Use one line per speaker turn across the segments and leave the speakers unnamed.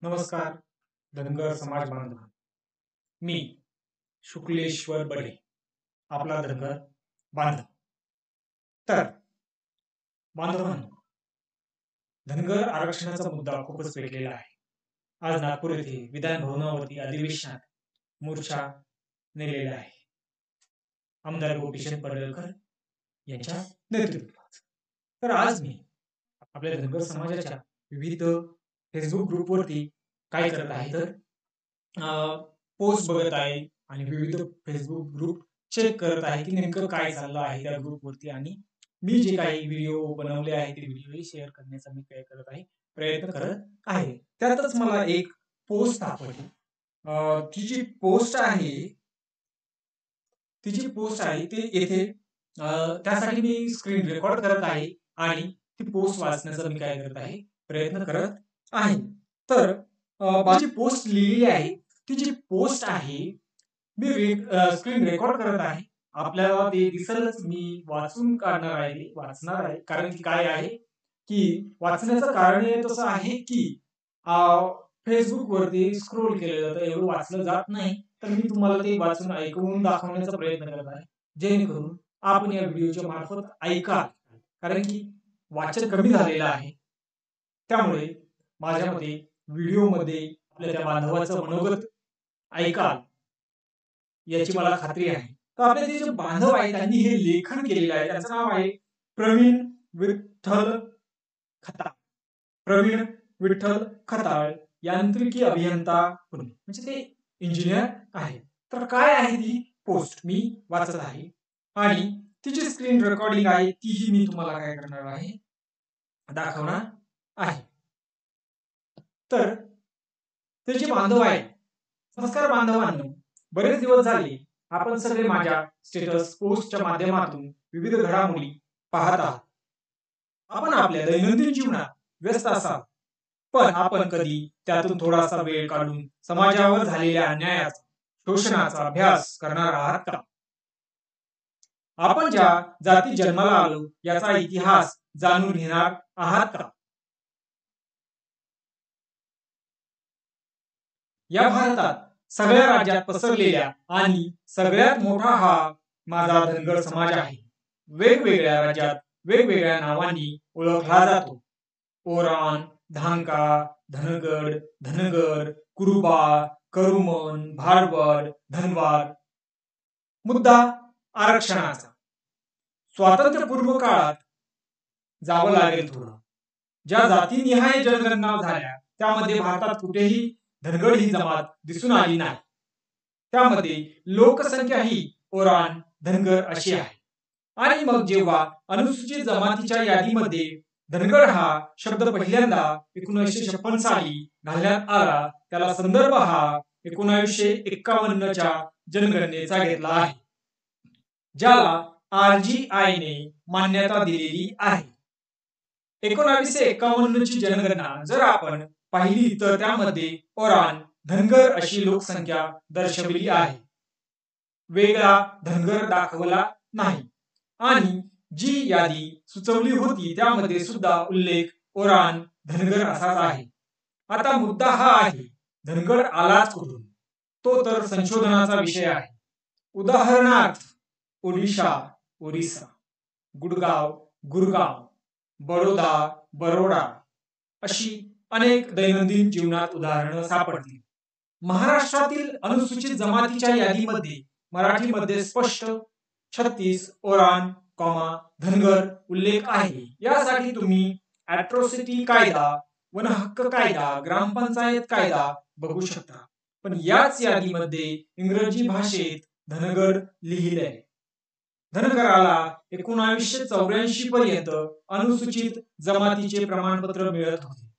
नमस्कार धनगर समाज बांधव. मी शुक्लेश्वर बडे, आपला धनगर बांधव. तर बांधवांनो, धनगर आरक्षणाचा मुद्दा खूपच पेटलेला आहे. आज नागपूर येथे विधान भवनावरती अधिवेशनात मोर्चा नेलेला आहे आमदार गोपीचंद पडळकर यांच्या नेतृत्वात. तर आज मी आपल्या धनगर समाजाच्या विविध फेसबुक ग्रुपवरती काय करत आहे तर पोस्ट बघत आहे आणि विविध फेसबुक ग्रुप चेक करत आहे की नेमकं काय चाललं आहे त्या ग्रुपवरती, आणि मी जे काही व्हिडिओ बनवले आहे ते व्हिडिओ शेअर करण्याचा मी काय करत आहे, प्रयत्न करत आहे. त्यातच मला एक पोस्ट सापडली. ती जी पोस्ट आहे ती येथे त्यासाठी मी स्क्रीन रेकॉर्ड करत आहे आणि ती पोस्ट वाचण्याचा मी काय करत आहे, प्रयत्न करत आहे. तर माझी पोस्ट लिहिली आहे, ती जी पोस्ट आहे मी स्क्रीन रेकॉर्ड करत आहे. आपल्याला ते दिसलच, मी वाचून काढणार आहे, वाचणार आहे. कारण की काय आहे की वाचण्याचं कारण हे तसं आहे की फेसबुक वरती स्क्रोल केलं जातं, एवढं वाचलं जात नाही. तर मी तुम्हाला ते वाचून ऐकवून दाखवण्याचा प्रयत्न करत आहे, जेणेकरून आपण या व्हिडिओच्या मार्फत ऐकाल. कारण की वाचन कमी झालेलं आहे, त्यामुळे माझ्या मते व्हिडिओमध्ये आपल्या त्या बांधवाचं मनोगत ऐकाल याची मला खात्री आहे. तर आपले ते जे बांधव आहेत त्यांनी हे लेखन केलेलं आहे. त्यांचं नाव आहे प्रवीण विठ्ठल खताळ. प्रवीण विठ्ठल खताळ यांत्रिकी अभियंता पुणे, म्हणजे ते इंजिनियर आहे. तर काय आहे ती पोस्ट मी वाचत आहे आणि तिची स्क्रीन रेकॉर्डिंग आहे, तीही मी तुम्हाला काय करणार आहे, दाखवणार आहे. तर ते जे बांधव आहे, नमस्कार बांधवांनो, बरेच दिवस झाले आपण सगळे माझ्या स्टेटस पोस्टच्या माध्यमातून विविध घडामोडी पाहत आहात. आपण आपल्या दैनंदिन जीवनात व्यस्त असाल, पण आपण कधी त्यातून थोडासा वेळ काढून समाजावर झालेल्या अन्यायाचा, शोषणाचा अभ्यास करणार आहात का? आपण ज्या जाती जन्माला आलो याचा इतिहास जाणून घेणार आहात का? या भारतात सगळ्या राज्यात पसरलेल्या आणि सगळ्यात मोठा हा माझा धनगर समाज आहे. वेगवेगळ्या राज्यात वेगवेगळ्या नावांनी ओळखला जातो. ओरान, धांका, धनगड, धनगर, कुरुबा, करुमन, भारवड, धनवार. मुद्दा आरक्षणाचा. स्वातंत्र्यपूर्व काळात जावं लागेल थोडं. ज्या जातीनिहाय जनगणना झाल्या त्यामध्ये भारतात कुठेही धनगड ही जमात दिसून आली नाही. त्यामध्ये लोकसंख्या ही ओरान, धनगर अशी आहे. आणि मग जेव्हा अनुसूचित जमातीच्या यादीमध्ये धनगड हा शब्द पहिल्यांदा 1956 साली घालण्यात आला, त्याला संदर्भ हा 1951च्या जनगणनेचा घेतला आहे, ज्याला RGI ने मान्यता दिलेली आहे. 1951 ची जनगणना जर आपण पाहिली तर त्यामध्ये ओरान, धनगर अशी लोकसंख्या दर्शवली आहे, वेगळा धनगर दाखवला नाही. आणि जी यादी सुचवली होती त्यामध्ये सुद्धा उल्लेख ओरान, धनगर असाच आहे. आता मुद्दा हा आहे, धनगर आलाच कुठून? तो तर संशोधनाचा विषय आहे. उदाहरणार्थ ओडिशा, ओरिसा, गुडगाव, गुरगाव, बडोदा, बरोडा अशी अनेक दैनंदिन जीवनात उदाहरणं सापडतील. महाराष्ट्रातील अनुसूचित जमातीच्या यादीमध्ये मराठीमध्ये स्पष्ट 36 ओरान, धनगर उल्लेख आहे. यासाठी तुम्ही ॲट्रॉसिटी कायदा, वन हक्क कायदा, ग्रामपंचायत कायदा बघू शकता. पण याच यादीमध्ये इंग्रजी भाषेत धनगर लिहिले आहे. धनगराला 1984 पर्यंत अनुसूचित जमातीचे प्रमाणपत्र मिळत होते.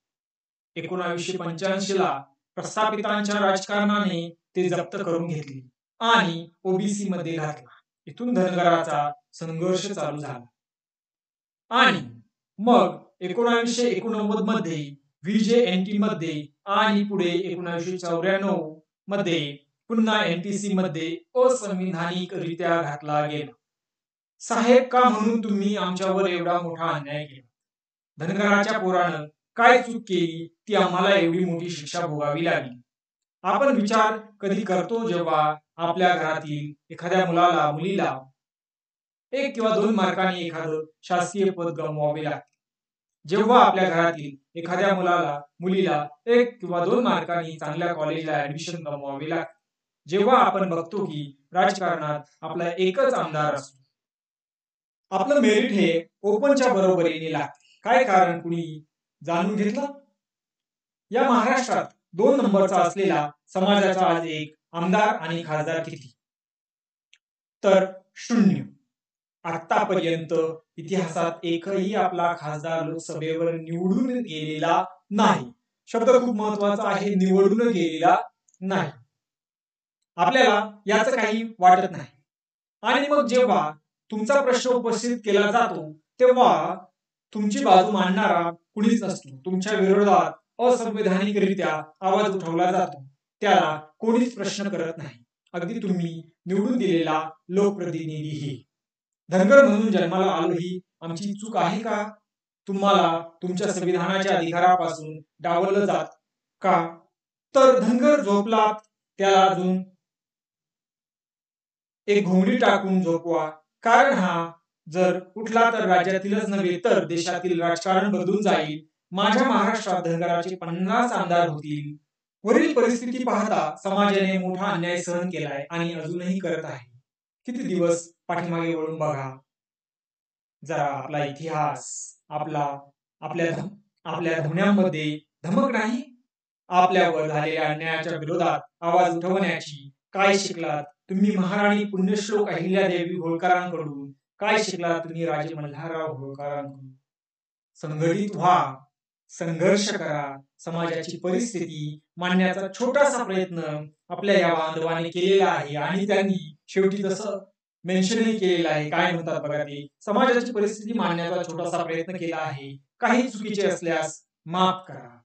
1985 ला प्रस्थापितांच्या राजकारणाने ते जप्त करून घेतले आणि ओबीसी मध्ये घातला. इथून धनगराचा संघर्ष चालू झाला आणि मग 1989 मध्ये VJNT मध्ये आणि पुढे 1994 मध्ये पुन्हा NTC मध्ये असंविधानिकरित्या घातला गेला. साहेब का म्हणून तुम्ही आमच्यावर एवढा मोठा अन्याय केला? धनगराच्या पोरानं काय चूक केली ती आम्हाला एवढी मोठी शिक्षा भोगावी लागली. आपण विचार कधी करतो जेव्हा आपल्या घरातील एखाद्या मुलाला मुलीला 1 किंवा 2 मार्कांनी एखादं शासकीय पद गमवावे लागते. जेव्हा आपल्या घरातील एखाद्या मुलाला मुलीला 1 किंवा 2 मार्कांनी चांगल्या कॉलेजला ऍडमिशन गमवावे लागते. जेव्हा आपण बघतो की राजकारणात आपला एकच आमदार असतो. आपलं मेरिट हे ओपनच्या बरोबरीने लागते. काय कारण कुणी जाणून घेतलं? या महाराष्ट्रात 2 नंबरचा असलेला समाजाचा आज एक आमदार आणि खासदार किती? तर 0. आतापर्यंत इतिहासात एकही आपला खासदार लोकसभेवर निवडून गेलेला नाही. शब्द खूप महत्वाचा आहे, निवडून गेलेला नाही. आपल्याला याचं काही वाटत नाही. आणि मग जेव्हा तुमचा प्रश्न उपस्थित केला जातो तेव्हा तुमची बाजू मांडणारा कुणीच नसतो. तुमच्या विरोधात असंवैधानिकरित्या आवाज उठवला जातो, त्याला कोणीच प्रश्न करत नाही. अगदी तुम्ही निवडून दिलेला लोकप्रतिनिधीही. धनगर म्हणून जन्माला आलो ही आमची चूक आहे का? तुम्हाला तुमच्या संविधानाच्या अधिकारापासून डावललं जात का? तर धनगर झोपलात त्याला अजून एक घोंगडी टाकून झोपवा. कारण हा जर उठला तर राज्यातीलच नव्हे तर देशातील राजकारण बदलून जाईल. माझ्या महाराष्ट्रात धनगराचे 50 आमदार होतील. वरील परिस्थिती पाहता समाजाने मोठा अन्याय सहन केलाय आणि अजूनही करत आहे. किती दिवस पाठीमागे वळून बघा जरा. आपला इतिहास, आपल्या धमन्यांमध्ये धमक नाही? आपल्यावर झालेल्या अन्यायाच्या विरोधात आवाज उठवण्याची काय शिकलात तुम्ही महाराणी पुण्यश्लोक अहिल्यादेवी होळकरांकडून? काय शिकलात तुम्ही राजे मल्हारराव होळकरांकडून? संघटित व्हा, संघर्ष करा. समाजाची परिस्थिती मांडण्याचा छोटासा प्रयत्न आपल्या या बांधवांनी केलेला आहे आणि त्यांनी शेवटी तसं मेन्शनही केलेलं आहे. काय म्हणतात बघा ते, समाजाची परिस्थिती मांडण्याचा छोटासा प्रयत्न केला आहे. काही चुकीचे असल्यास माफ करा.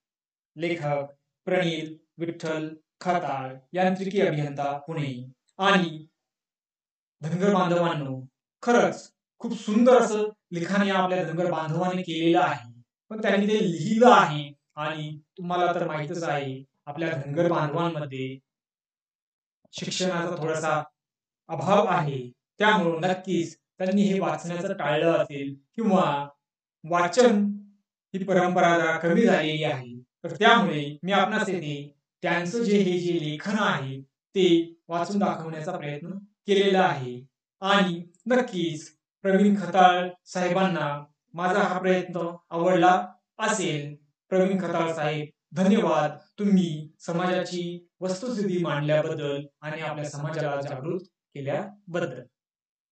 लेखक प्रणील विठ्ठल खताळ, यांत्रिकी अभियंता, पुणे. आणि धनगर बांधवांनो, खरंच खूप सुंदर असं लिखाण या आपल्या धनगर बांधवांनी केलेलं आहे. पण त्यांनी ते लिहिलं आहे आणि तुम्हाला तर माहितच आहे आपल्या धनगर बांधवांमध्ये शिक्षणाचा थोडासा अभाव आहे. त्यामुळे नक्कीच त्यांनी हे वाचण्याचं टाळलं असेल किंवा वाचन ही परंपरा जरा कमी झालेली आहे. तर त्यामुळे मी आपणास येथे त्यांचं जे लेखन आहे ते वाचून दाखवण्याचा प्रयत्न केलेला आहे. आणि नक्कीच प्रवीण खताळ साहेबांना माझा हा प्रयत्न आवडला असेल. प्रवीण खताळ साहेब, धन्यवाद. तुम्ही समाजाची वस्तुस्थिती मांडल्याबद्दल आणि आपल्या समाजाला जागृत केल्याबद्दल.